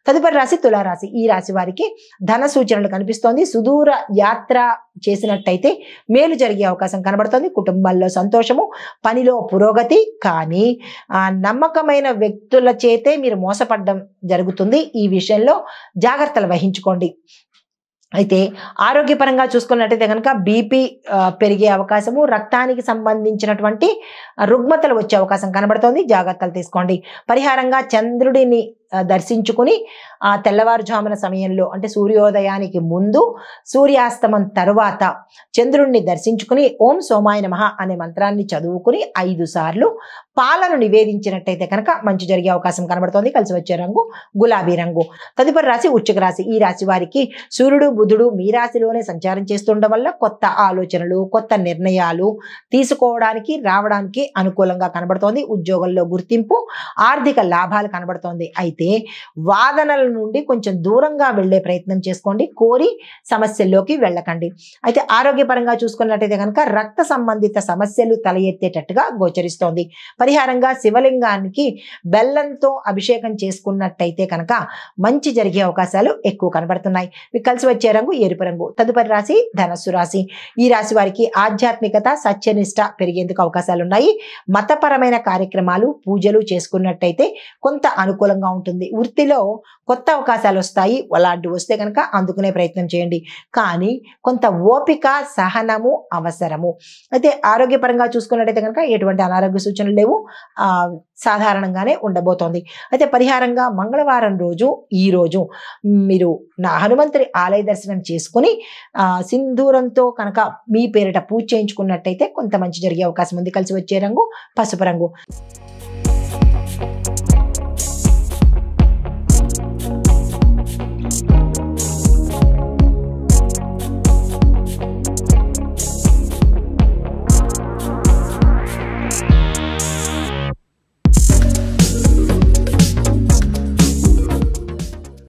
తదుపరి రాశి తులారాశి. ఈ రాశి వారికి ధన సూచనలు కనిపిస్తోంది. సుదూర యాత్ర చేసినట్టయితే మేలు జరిగే అవకాశం కనబడుతోంది. కుటుంబాల్లో సంతోషము, పనిలో పురోగతి. కానీ నమ్మకమైన వ్యక్తుల చేతే మీరు మోసపడడం జరుగుతుంది. ఈ విషయంలో జాగ్రత్తలు వహించుకోండి. అయితే ఆరోగ్యపరంగా చూసుకున్నట్టయితే కనుక బీపీ పెరిగే అవకాశము, రక్తానికి సంబంధించినటువంటి రుగ్మతలు వచ్చే అవకాశం కనబడుతోంది. జాగ్రత్తలు తీసుకోండి. పరిహారంగా చంద్రుడిని దర్శించుకుని ఆ తెల్లవారుజామున సమయంలో అంటే సూర్యోదయానికి ముందు, సూర్యాస్తమం తరువాత చంద్రుడిని దర్శించుకుని ఓం సోమాయ నమః అనే మంత్రాన్ని చదువుకుని 5 సార్లు పాలను నివేదించినట్టయితే కనుక మంచి జరిగే అవకాశం కనబడుతోంది. కలిసి వచ్చే రంగు గులాబీ రంగు. తదుపరి రాశి వృశ్చిక రాశి. ఈ రాశి వారికి సూర్యుడు బుధుడు మీ రాశిలోనే సంచారం చేస్తుండడం వల్ల కొత్త ఆలోచనలు, కొత్త నిర్ణయాలు తీసుకోవడానికి రావడానికి అనుకూలంగా కనబడుతోంది. ఉద్యోగంలో గుర్తింపు, ఆర్థిక లాభాలు కనబడుతోంది. అయితే వాదనల నుండి కొంచెం దూరంగా వెళ్లే ప్రయత్నం చేసుకోండి. కోరి సమస్యల్లోకి వెళ్ళకండి. అయితే ఆరోగ్యపరంగా చూసుకున్నట్టయితే కనుక రక్త సంబంధిత సమస్యలు తల ఎత్తేటట్టుగా గోచరిస్తోంది. పరిహారంగా శివలింగానికి బెల్లంతో అభిషేకం చేసుకున్నట్టయితే కనుక మంచి జరిగే అవకాశాలు ఎక్కువ కనబడుతున్నాయి. మీకు కలిసి వచ్చే రంగు ఎరుపు రంగు. తదుపరి రాశి ధనస్సు రాశి. ఈ రాశి వారికి ఆధ్యాత్మికత, సత్యనిష్ట పెరిగేందుకు అవకాశాలు ఉన్నాయి. మతపరమైన కార్యక్రమాలు, పూజలు చేసుకున్నట్టయితే కొంత అనుకూలంగా ఉంటుంది. వృత్తిలో కొత్త అవకాశాలు వస్తాయి. అలాంటివి వస్తే కనుక అందుకునే ప్రయత్నం చేయండి. కానీ కొంత ఓపిక, సహనము అవసరము. అయితే ఆరోగ్యపరంగా చూసుకున్నట్టయితే కనుక ఎటువంటి అనారోగ్య సూచనలు లేవు. సాధారణంగానే ఉండబోతోంది. అయితే పరిహారంగా మంగళవారం రోజు ఈ రోజు మీరు హనుమంతుడి ఆలయ దర్శనం చేసుకుని సింధూరంతో కనుక మీ పేరిట పూజ చేయించుకున్నట్టయితే కొంత మంచి జరిగే అవకాశం ఉంది. కలిసి వచ్చే రంగు పసుపు రంగు.